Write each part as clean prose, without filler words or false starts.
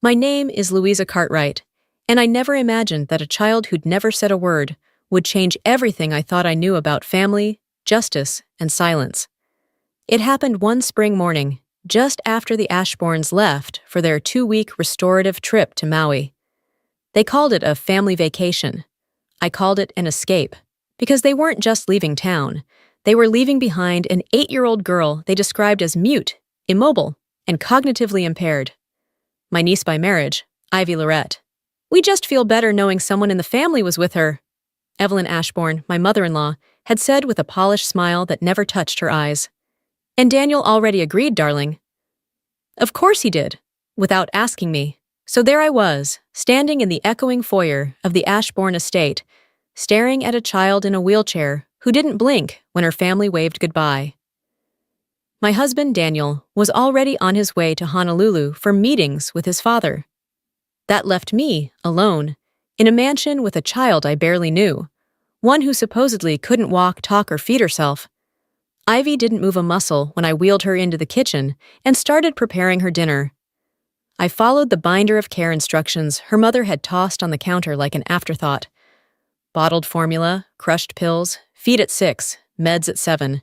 My name is Louisa Cartwright, and I never imagined that a child who'd never said a word would change everything I thought I knew about family, justice, and silence. It happened one spring morning, just after the Ashbournes left for their 2-week restorative trip to Maui. They called it a family vacation. I called it an escape, because they weren't just leaving town. They were leaving behind an 8-year-old girl they described as mute, immobile, and cognitively impaired. My niece by marriage, Ivy Lorette. "We just feel better knowing someone in the family was with her," Evelyn Ashbourne, my mother-in-law, had said with a polished smile that never touched her eyes. "And Daniel already agreed, darling." Of course he did, without asking me. So there I was, standing in the echoing foyer of the Ashbourne estate, staring at a child in a wheelchair who didn't blink when her family waved goodbye. My husband, Daniel, was already on his way to Honolulu for meetings with his father. That left me, alone, in a mansion with a child I barely knew, one who supposedly couldn't walk, talk, or feed herself. Ivy didn't move a muscle when I wheeled her into the kitchen and started preparing her dinner. I followed the binder of care instructions her mother had tossed on the counter like an afterthought. Bottled formula, crushed pills, feed at 6, meds at 7.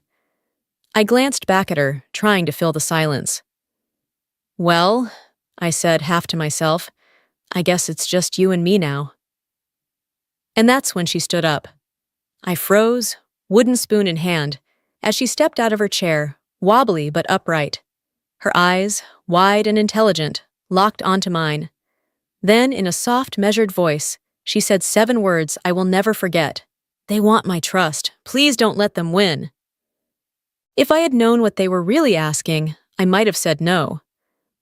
I glanced back at her, trying to fill the silence. "Well," I said half to myself, "I guess it's just you and me now." And that's when she stood up. I froze, wooden spoon in hand, as she stepped out of her chair, wobbly but upright. Her eyes, wide and intelligent, locked onto mine. Then, in a soft, measured voice, she said 7 words I will never forget. "They want my trust. Please don't let them win." If I had known what they were really asking, I might have said no.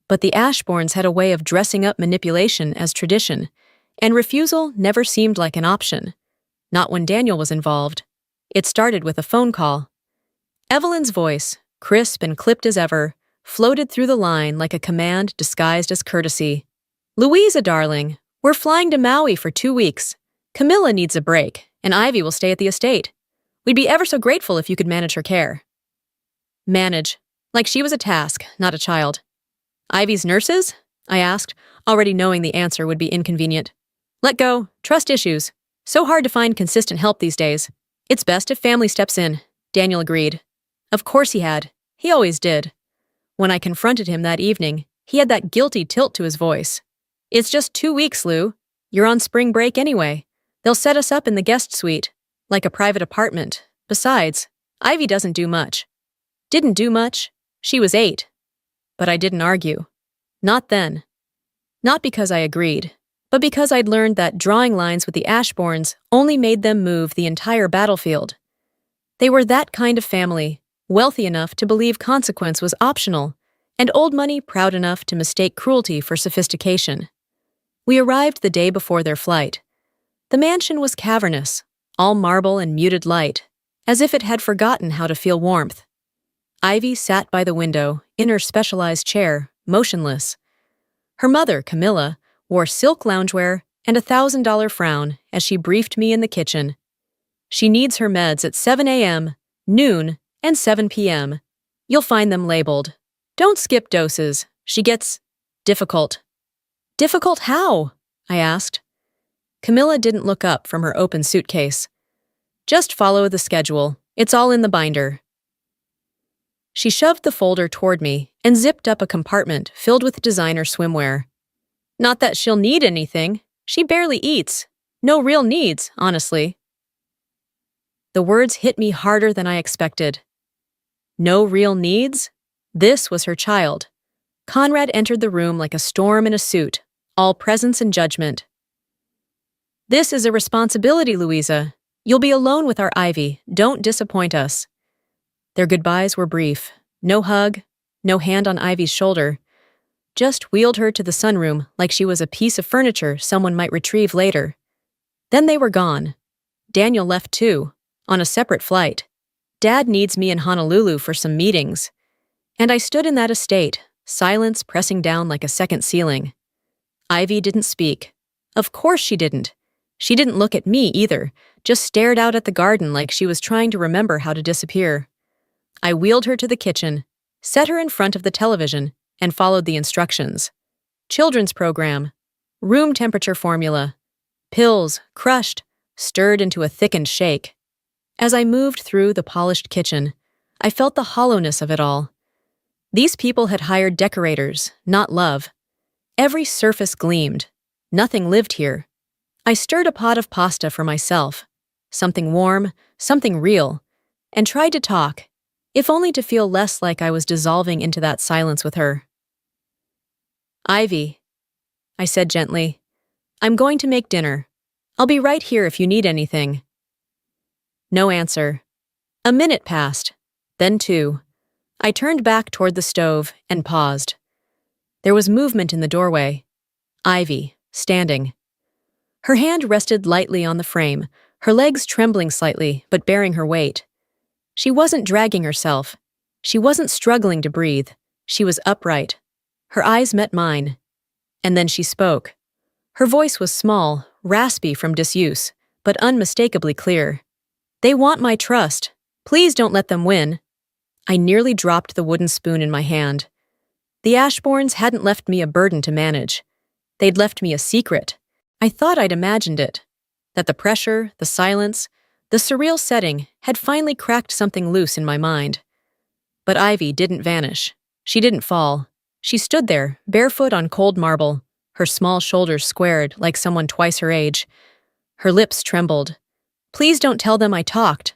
But the Ashbournes had a way of dressing up manipulation as tradition, and refusal never seemed like an option. Not when Daniel was involved. It started with a phone call. Evelyn's voice, crisp and clipped as ever, floated through the line like a command disguised as courtesy. "Louisa, darling, we're flying to Maui for 2 weeks. Camilla needs a break, and Ivy will stay at the estate. We'd be ever so grateful if you could manage her care." Manage. Like she was a task, not a child. "Ivy's nurses?" I asked, already knowing the answer would be inconvenient. "Let go. Trust issues. So hard to find consistent help these days. It's best if family steps in," Daniel agreed. Of course he had. He always did. When I confronted him that evening, he had that guilty tilt to his voice. "It's just 2 weeks, Lou. You're on spring break anyway. They'll set us up in the guest suite, like a private apartment. Besides, Ivy doesn't do much." Didn't do much. She was 8. But I didn't argue. Not then. Not because I agreed, but because I'd learned that drawing lines with the Ashbournes only made them move the entire battlefield. They were that kind of family, wealthy enough to believe consequence was optional, and old money proud enough to mistake cruelty for sophistication. We arrived the day before their flight. The mansion was cavernous, all marble and muted light, as if it had forgotten how to feel warmth. Ivy sat by the window, in her specialized chair, motionless. Her mother, Camilla, wore silk loungewear and a $1,000 frown as she briefed me in the kitchen. "She needs her meds at 7 a.m., noon, and 7 p.m. You'll find them labeled. Don't skip doses. She gets difficult." "Difficult how?" I asked. Camilla didn't look up from her open suitcase. "Just follow the schedule. It's all in the binder." She shoved the folder toward me and zipped up a compartment filled with designer swimwear. "Not that she'll need anything. She barely eats. No real needs, honestly." The words hit me harder than I expected. No real needs? This was her child. Conrad entered the room like a storm in a suit, all presence and judgment. "This is a responsibility, Louisa. You'll be alone with our Ivy. Don't disappoint us." Their goodbyes were brief. No hug, no hand on Ivy's shoulder. Just wheeled her to the sunroom like she was a piece of furniture someone might retrieve later. Then they were gone. Daniel left too, on a separate flight. Dad needs me in Honolulu for some meetings. And I stood in that estate, silence pressing down like a second ceiling. Ivy didn't speak. Of course she didn't. She didn't look at me either, just stared out at the garden like she was trying to remember how to disappear. I wheeled her to the kitchen, set her in front of the television, and followed the instructions. children's program, room temperature formula, pills, crushed, stirred into a thickened shake. As I moved through the polished kitchen, I felt the hollowness of it all. These people had hired decorators, not love. Every surface gleamed. Nothing lived here. I stirred a pot of pasta for myself, something warm, something real, and tried to talk, if only to feel less like I was dissolving into that silence with her. "Ivy," I said gently, "I'm going to make dinner. I'll be right here if you need anything." No answer. A minute passed, then two. I turned back toward the stove and paused. There was movement in the doorway. Ivy, standing. Her hand rested lightly on the frame, her legs trembling slightly, but bearing her weight. She wasn't dragging herself. She wasn't struggling to breathe. She was upright. Her eyes met mine. And then she spoke. Her voice was small, raspy from disuse, but unmistakably clear. "They want my trust. Please don't let them win." I nearly dropped the wooden spoon in my hand. The Ashbournes hadn't left me a burden to manage. They'd left me a secret. I thought I'd imagined it. That the pressure, the silence, the surreal setting had finally cracked something loose in my mind. But Ivy didn't vanish. She didn't fall. She stood there, barefoot on cold marble, her small shoulders squared like someone twice her age. Her lips trembled. "Please don't tell them I talked."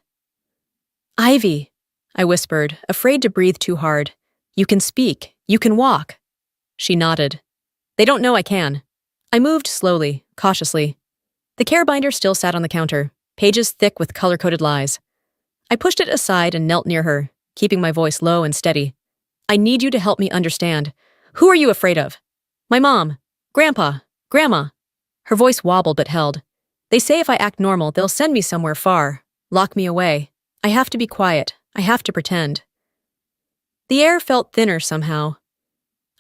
"Ivy," I whispered, afraid to breathe too hard. "You can speak. You can walk." She nodded. "They don't know I can." I moved slowly, cautiously. The care binder still sat on the counter, pages thick with color-coded lies. I pushed it aside and knelt near her, keeping my voice low and steady. "I need you to help me understand. Who are you afraid of?" "My mom. Grandpa. Grandma." Her voice wobbled but held. "They say if I act normal, they'll send me somewhere far, lock me away. I have to be quiet. I have to pretend." The air felt thinner somehow.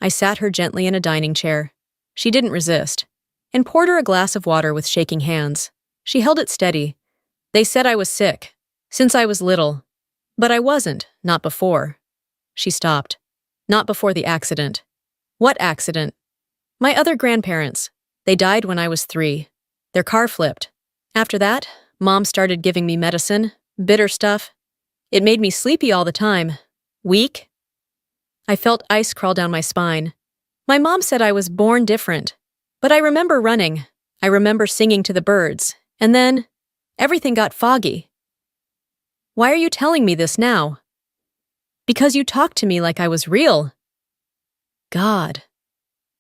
I sat her gently in a dining chair. She didn't resist, and poured her a glass of water with shaking hands. She held it steady. "They said I was sick, since I was little. But I wasn't, not before." She stopped. "Not before the accident." "What accident?" "My other grandparents. They died when I was 3. Their car flipped. After that, Mom started giving me medicine, bitter stuff. It made me sleepy all the time. Weak." I felt ice crawl down my spine. My mom said I was born different. But I remember running. I remember singing to the birds. And then, everything got foggy. "Why are you telling me this now?" "Because you talked to me like I was real." God.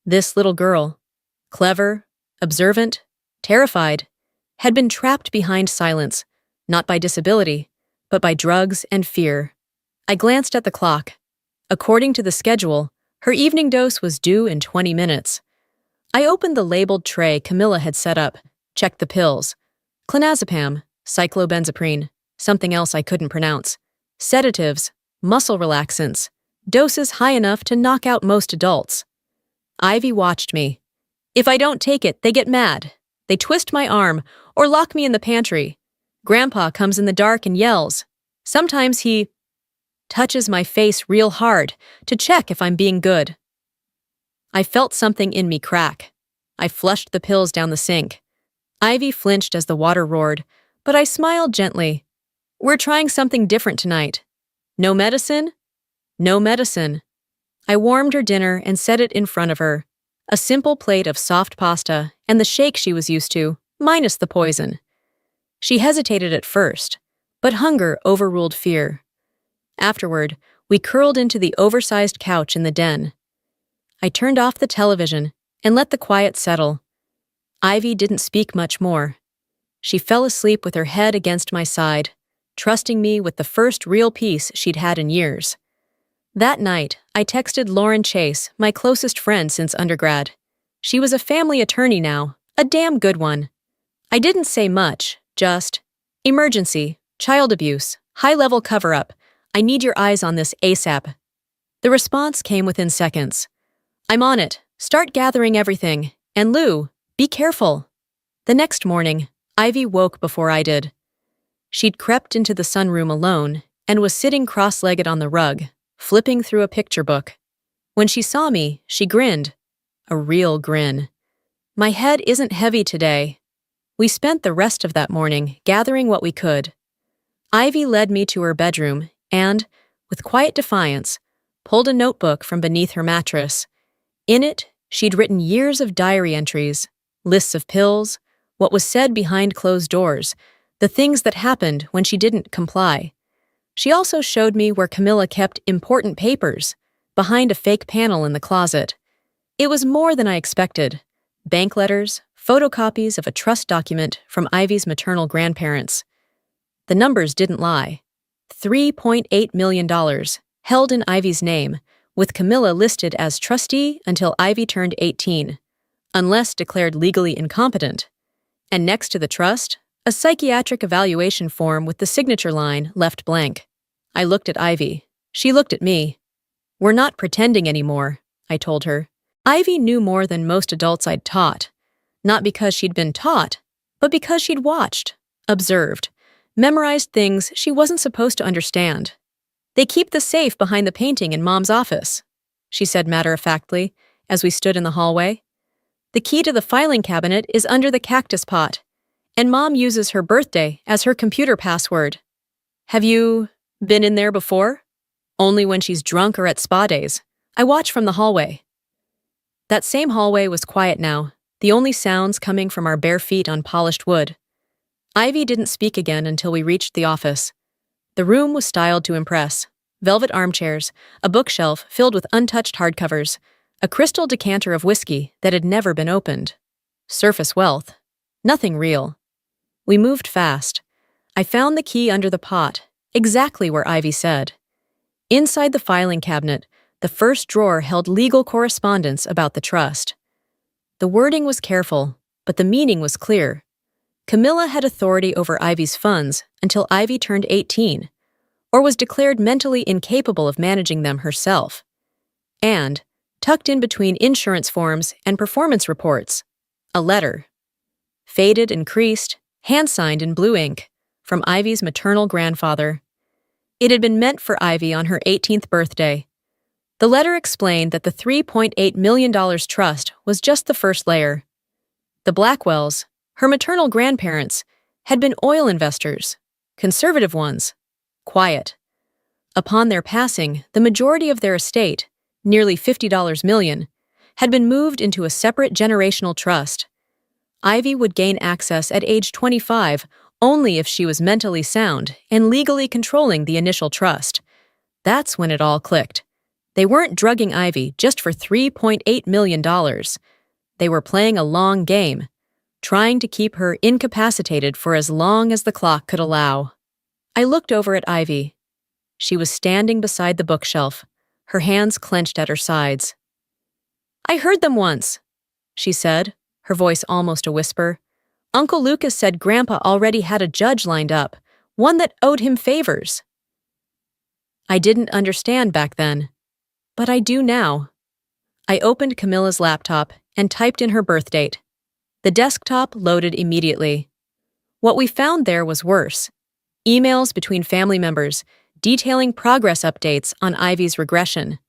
This little girl, clever, observant, terrified, had been trapped behind silence, not by disability, but by drugs and fear. I glanced at the clock. According to the schedule, her evening dose was due in 20 minutes. I opened the labeled tray Camilla had set up, checked the pills. Clonazepam, cyclobenzaprine, something else I couldn't pronounce. Sedatives, muscle relaxants, doses high enough to knock out most adults. Ivy watched me. If I don't take it, they get mad. They twist my arm or lock me in the pantry. Grandpa comes in the dark and yells. Sometimes he touches my face real hard to check if I'm being good. I felt something in me crack. I flushed the pills down the sink. Ivy flinched as the water roared, but I smiled gently. "We're trying something different tonight." "No medicine?" "No medicine." I warmed her dinner and set it in front of her. A simple plate of soft pasta and the shake she was used to, minus the poison. She hesitated at first, but hunger overruled fear. Afterward, we curled into the oversized couch in the den. I turned off the television and let the quiet settle. Ivy didn't speak much more. She fell asleep with her head against my side, trusting me with the first real peace she'd had in years. That night, I texted Lauren Chase, my closest friend since undergrad. She was a family attorney now, a damn good one. I didn't say much, just, "Emergency, child abuse, high-level cover-up. I need your eyes on this ASAP." The response came within seconds. "I'm on it. Start gathering everything. And Lou, be careful." The next morning, Ivy woke before I did. She'd crept into the sunroom alone and was sitting cross-legged on the rug, flipping through a picture book. When she saw me, she grinned. a real grin. My head isn't heavy today. We spent the rest of that morning gathering what we could. Ivy led me to her bedroom and, with quiet defiance, pulled a notebook from beneath her mattress. In it, she'd written years of diary entries, lists of pills, what was said behind closed doors, the things that happened when she didn't comply. She also showed me where Camilla kept important papers, behind a fake panel in the closet. It was more than I expected. Bank letters, photocopies of a trust document from Ivy's maternal grandparents. The numbers didn't lie. $3.8 million, held in Ivy's name, with Camilla listed as trustee until Ivy turned 18, unless declared legally incompetent. And next to the trust, a psychiatric evaluation form with the signature line left blank. I looked at Ivy. She looked at me. "We're not pretending anymore," I told her. Ivy knew more than most adults I'd taught. Not because she'd been taught, but because she'd watched, observed, memorized things she wasn't supposed to understand. "They keep the safe behind the painting in Mom's office," she said matter-of-factly, as we stood in the hallway. "The key to the filing cabinet is under the cactus pot, and Mom uses her birthday as her computer password. Have you been in there before?" "Only when she's drunk or at spa days. I watch from the hallway." That same hallway was quiet now, the only sounds coming from our bare feet on polished wood. Ivy didn't speak again until we reached the office. The room was styled to impress. Velvet armchairs, a bookshelf filled with untouched hardcovers, a crystal decanter of whiskey that had never been opened. Surface wealth. Nothing real. We moved fast. I found the key under the pot, exactly where Ivy said. Inside the filing cabinet, the first drawer held legal correspondence about the trust. The wording was careful, but the meaning was clear. Camilla had authority over Ivy's funds until Ivy turned 18, or was declared mentally incapable of managing them herself. And, tucked in between insurance forms and performance reports, a letter. Faded and creased, hand-signed in blue ink, from Ivy's maternal grandfather. It had been meant for Ivy on her 18th birthday. The letter explained that the $3.8 million trust was just the first layer. The Blackwells, her maternal grandparents, had been oil investors, conservative ones, quiet. Upon their passing, the majority of their estate, nearly $50 million, had been moved into a separate generational trust. Ivy would gain access at age 25 only if she was mentally sound and legally controlling the initial trust. That's when it all clicked. They weren't drugging Ivy just for $3.8 million. They were playing a long game, trying to keep her incapacitated for as long as the clock could allow. I looked over at Ivy. She was standing beside the bookshelf, her hands clenched at her sides. "I heard them once," she said, her voice almost a whisper. "Uncle Lucas said Grandpa already had a judge lined up, one that owed him favors." I didn't understand back then, but I do now. I opened Camilla's laptop and typed in her birth date. The desktop loaded immediately. What we found there was worse. Emails between family members, detailing progress updates on Ivy's regression.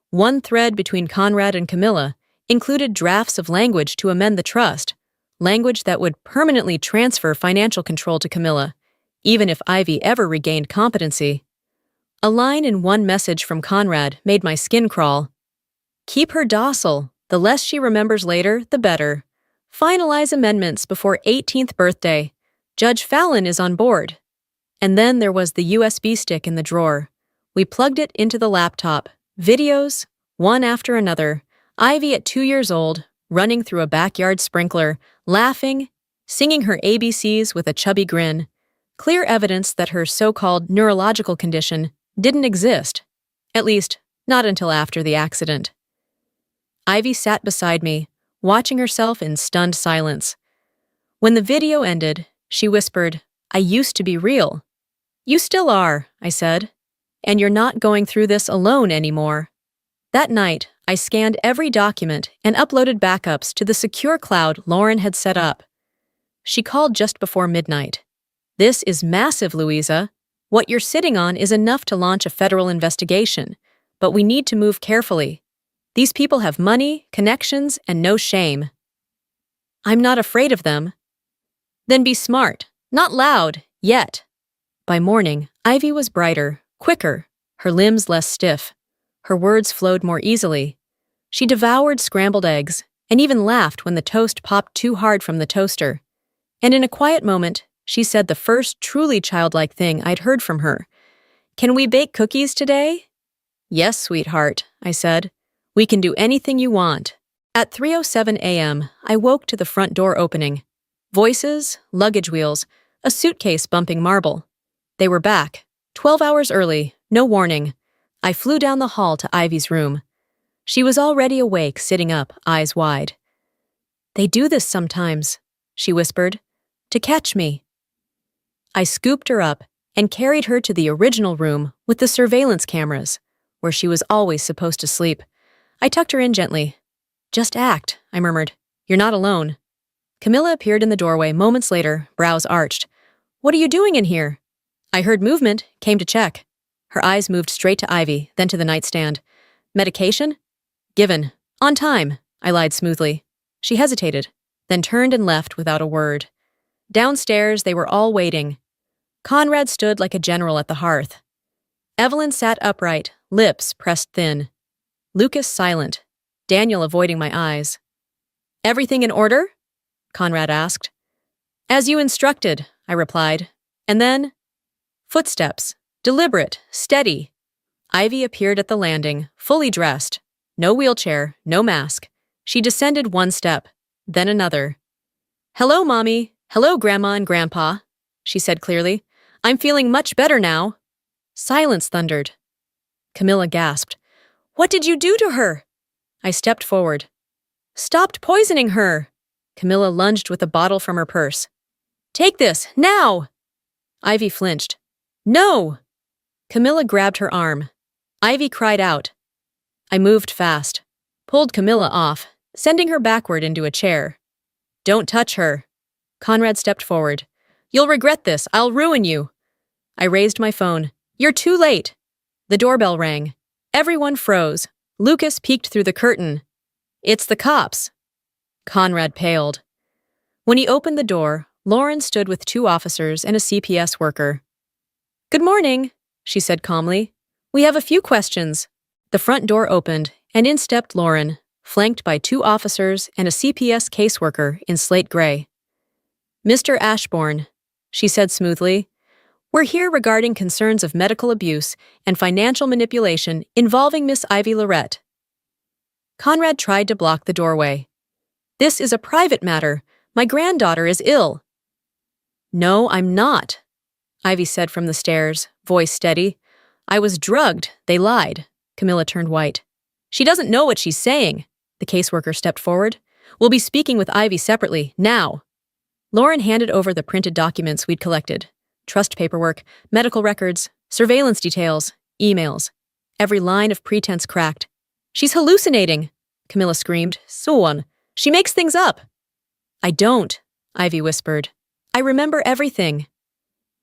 One thread between Conrad and Camilla included drafts of language to amend the trust, language that would permanently transfer financial control to Camilla, even if Ivy ever regained competency. A line in one message from Conrad made my skin crawl. "Keep her docile. The less she remembers later, the better. Finalize amendments before 18th birthday. Judge Fallon is on board." And then there was the USB stick in the drawer. We plugged it into the laptop. Videos, one after another. Ivy at 2 years old, running through a backyard sprinkler, laughing, singing her ABCs with a chubby grin. Clear evidence that her so-called neurological condition didn't exist. At least, not until after the accident. Ivy sat beside me, watching herself in stunned silence. When the video ended, she whispered, "I used to be real." "You still are," I said. "And you're not going through this alone anymore." That night, I scanned every document and uploaded backups to the secure cloud Lauren had set up. She called just before midnight. "This is massive, Louisa. What you're sitting on is enough to launch a federal investigation, but we need to move carefully. These people have money, connections, and no shame. I'm not afraid of them. Then be smart, not loud, yet. By morning, Ivy was brighter, quicker, her limbs less stiff. Her words flowed more easily. She devoured scrambled eggs and even laughed when the toast popped too hard from the toaster. And in a quiet moment, she said the first truly childlike thing I'd heard from her. "Can we bake cookies today?" "Yes, sweetheart," I said. "We can do anything you want." At 3:07 a.m., I woke to the front door opening. Voices, luggage wheels, a suitcase bumping marble. They were back, 12 hours early, no warning. I flew down the hall to Ivy's room. She was already awake, sitting up, eyes wide. "They do this sometimes," she whispered, "to catch me." I scooped her up and carried her to the original room with the surveillance cameras, where she was always supposed to sleep. I tucked her in gently. "Just act," I murmured. "You're not alone." Camilla appeared in the doorway moments later, brows arched. "What are you doing in here?" "I heard movement, came to check." Her eyes moved straight to Ivy, then to the nightstand. "Medication?" "Given. On time," I lied smoothly. She hesitated, then turned and left without a word. Downstairs, they were all waiting. Conrad stood like a general at the hearth. Evelyn sat upright, lips pressed thin. Lucas silent, Daniel avoiding my eyes. "Everything in order?" Conrad asked. "As you instructed," I replied. And then, footsteps, deliberate, steady. Ivy appeared at the landing, fully dressed. No wheelchair, no mask. She descended one step, then another. "Hello, Mommy. Hello, Grandma and Grandpa," she said clearly. "I'm feeling much better now." Silence thundered. Camilla gasped. "What did you do to her?" I stepped forward. "Stopped poisoning her." Camilla lunged with a bottle from her purse. "Take this, now!" Ivy flinched. "No!" Camilla grabbed her arm. Ivy cried out. I moved fast, pulled Camilla off, sending her backward into a chair. "Don't touch her." Conrad stepped forward. "You'll regret this. I'll ruin you." I raised my phone. "You're too late." The doorbell rang. Everyone froze. Lucas peeked through the curtain. "It's the cops." Conrad paled. When he opened the door, Lauren stood with 2 officers and a CPS worker. "Good morning," she said calmly. "We have a few questions." The front door opened, and in stepped Lauren, flanked by 2 officers and a CPS caseworker in slate gray. "Mr. Ashbourne," she said smoothly, "we're here regarding concerns of medical abuse and financial manipulation involving Miss Ivy Lorette." Conrad tried to block the doorway. "This is a private matter. My granddaughter is ill." "No, I'm not," Ivy said from the stairs, voice steady. "I was drugged. They lied." Camilla turned white. "She doesn't know what she's saying." The caseworker stepped forward. "We'll be speaking with Ivy separately, now." Lauren handed over the printed documents we'd collected. Trust paperwork, medical records, surveillance details, emails. Every line of pretense cracked. "She's hallucinating," Camilla screamed. "So on. She makes things up." "I don't," Ivy whispered. "I remember everything."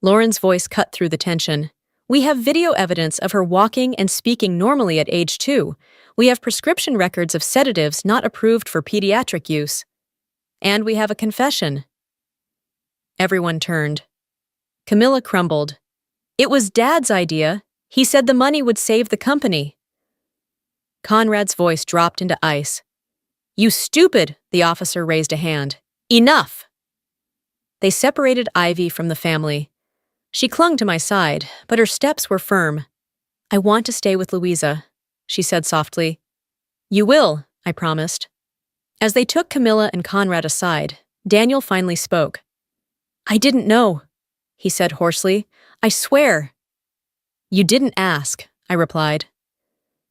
Lauren's voice cut through the tension. "We have video evidence of her walking and speaking normally at age 2. We have prescription records of sedatives not approved for pediatric use. And we have a confession." Everyone turned. Camilla crumbled. "It was Dad's idea. He said the money would save the company." Conrad's voice dropped into ice. "You stupid," the officer raised a hand. "Enough!" They separated Ivy from the family. She clung to my side, but her steps were firm. "I want to stay with Louisa," she said softly. "You will," I promised. As they took Camilla and Conrad aside, Daniel finally spoke. "I didn't know," he said hoarsely. "I swear." "You didn't ask," I replied.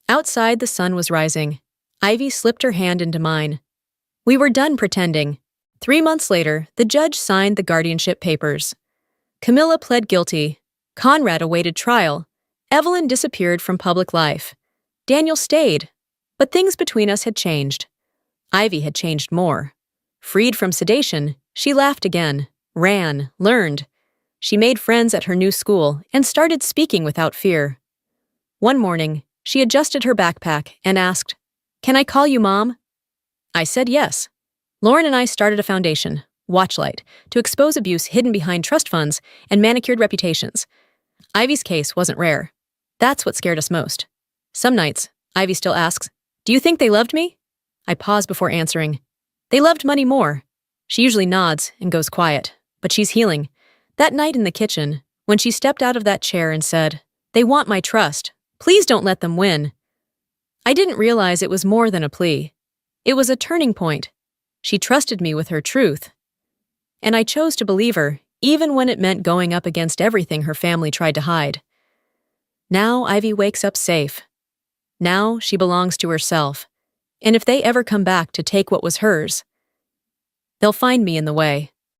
Outside, the sun was rising. Ivy slipped her hand into mine. We were done pretending. 3 months later, the judge signed the guardianship papers. Camilla pled guilty. Conrad awaited trial. Evelyn disappeared from public life. Daniel stayed. But things between us had changed. Ivy had changed more. Freed from sedation, she laughed again, ran, learned. She made friends at her new school and started speaking without fear. One morning, she adjusted her backpack and asked, Can I call you Mom? I said yes. Lauren and I started a foundation, Watchlight, to expose abuse hidden behind trust funds and manicured reputations. Ivy's case wasn't rare. That's what scared us most. Some nights, Ivy still asks, "Do you think they loved me?" I pause before answering. "They loved money more." She usually nods and goes quiet, but she's healing. That night in the kitchen, when she stepped out of that chair and said, "They want my trust. Please don't let them win." I didn't realize it was more than a plea. It was a turning point. She trusted me with her truth. And I chose to believe her, even when it meant going up against everything her family tried to hide. Now Ivy wakes up safe. Now she belongs to herself. And if they ever come back to take what was hers, they'll find me in the way.